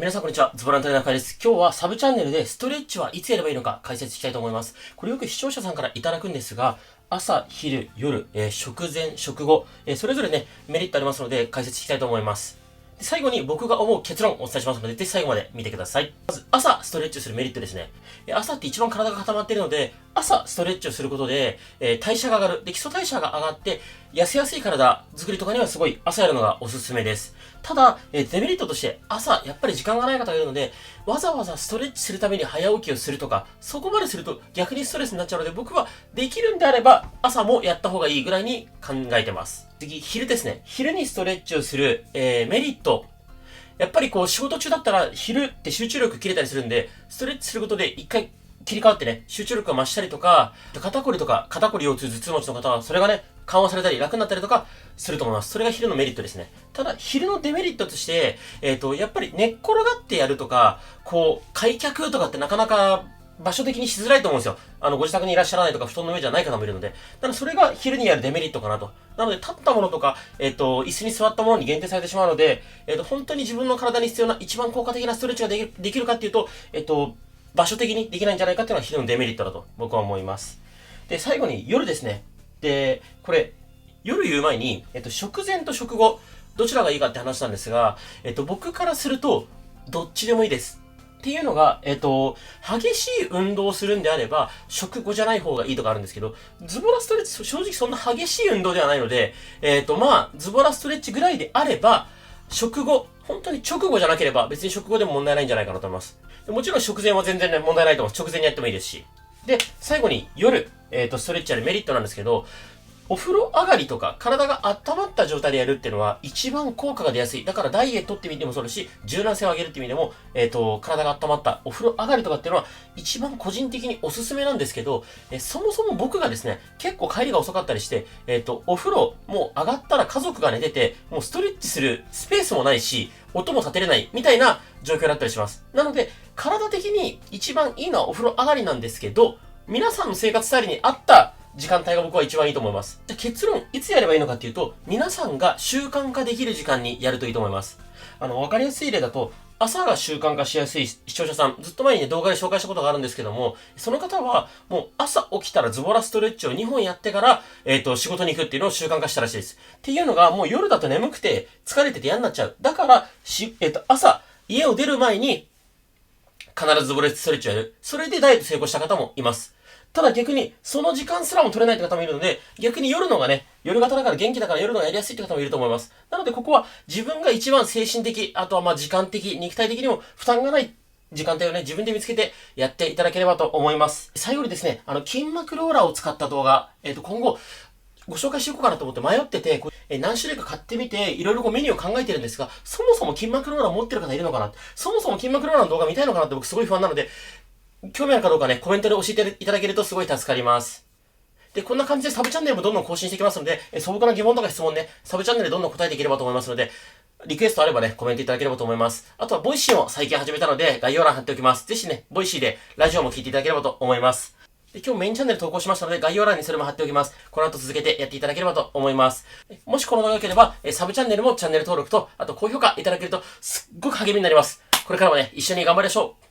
皆さんこんにちは。ズボラントレーナー会です。今日はサブチャンネルでストレッチはいつやればいいのか解説したいと思います。これよく視聴者さんからいただくんですが、朝、昼、夜、食前、食後、それぞれね、メリットありますので解説したいと思います。で最後に僕が思う結論をお伝えしますので、ぜひ最後まで見てください。まず、朝ストレッチをするメリットですね。朝って一番体が固まっているので、朝ストレッチをすることで、代謝が上がる。で、基礎代謝が上がって、痩せやすい体作りとかにはすごい朝やるのがおすすめです。ただ、デメリットとして朝、やっぱり時間がない方がいるので、わざわざストレッチするために早起きをするとか、そこまですると逆にストレスになっちゃうので、僕はできるんであれば朝もやった方がいいぐらいに考えてます。次、昼ですね。昼にストレッチをする、メリット。やっぱりこう仕事中だったら昼って集中力切れたりするんで、ストレッチすることで一回切り替わってね、集中力が増したりとか、肩こりとか肩こり腰痛頭痛持ちの方はそれがね、緩和されたり楽になったりとかすると思います。それが昼のメリットですね。ただ、昼のデメリットとして、やっぱり寝っ転がってやるとか、こう、開脚とかってなかなか場所的にしづらいと思うんですよ。ご自宅にいらっしゃらないとか、布団の上じゃない方もいるので。なので、それが昼にやるデメリットかなと。なので、立ったものとか、椅子に座ったものに限定されてしまうので、本当に自分の体に必要な一番効果的なストレッチができるかっていうと、場所的にできないんじゃないかっていうのが昼のデメリットだと僕は思います。で、最後に夜ですね。で、これ、夜言う前に、食前と食後、どちらがいいかって話なんですが、僕からすると、どっちでもいいです。っていうのが、激しい運動をするんであれば、食後じゃない方がいいとかあるんですけど、ズボラストレッチ、正直そんな激しい運動ではないので、ズボラストレッチぐらいであれば、食後、本当に直後じゃなければ、別に食後でも問題ないんじゃないかなと思います。もちろん食前は全然ね、問題ないと思います。直前にやってもいいですし。で、最後に夜、ストレッチやるメリットなんですけど、お風呂上がりとか体が温まった状態でやるっていうのは一番効果が出やすい。だからダイエットって意味でもそうだし、柔軟性を上げるって意味でも、体が温まったお風呂上がりとかっていうのは一番個人的におすすめなんですけど、そもそも僕がですね、結構帰りが遅かったりして、お風呂もう上がったら家族が寝てて、もうストレッチするスペースもないし、音も立てれないみたいな状況だったりします。なので、体的に一番いいのはお風呂上がりなんですけど、皆さんの生活スタイルに合った時間帯が僕は一番いいと思います。じゃ結論、いつやればいいのかっていうと、皆さんが習慣化できる時間にやるといいと思います。わかりやすい例だと、朝が習慣化しやすい視聴者さん、ずっと前にね、動画で紹介したことがあるんですけども、その方は、もう朝起きたらズボラストレッチを2本やってから、仕事に行くっていうのを習慣化したらしいです。っていうのが、もう夜だと眠くて、疲れてて嫌になっちゃう。だから、朝、家を出る前に、必ずズボラストレッチをやる。それでダイエット成功した方もいます。ただ逆に、その時間すらも取れないって方もいるので、逆に夜のがね、夜型だから元気だから夜のがやりやすいって方もいると思います。なのでここは自分が一番精神的、あとはまあ時間的、肉体的にも負担がない時間帯をね、自分で見つけてやっていただければと思います。最後にですね、筋膜ローラーを使った動画、今後、ご紹介していこうかなと思って迷ってて、何種類か買ってみて、いろいろメニューを考えてるんですが、そもそも筋膜ローラー持ってる方いるのかな、そもそも筋膜ローラーの動画見たいのかなって僕すごい不安なので、興味あるかどうかね、コメントで教えていただけるとすごい助かります。で、こんな感じでサブチャンネルもどんどん更新していきますので、素朴な疑問とか質問ね、サブチャンネルでどんどん答えていければと思いますので、リクエストあればね、コメントいただければと思います。あとは、ボイシーも最近始めたので、概要欄貼っておきます。ぜひね、ボイシーでラジオも聞いていただければと思います。で、今日メインチャンネル投稿しましたので、概要欄にそれも貼っておきます。この後続けてやっていただければと思います。もしこの動画が良ければ、サブチャンネルもチャンネル登録と、あと高評価いただけると、すっごく励みになります。これからもね、一緒に頑張りましょう。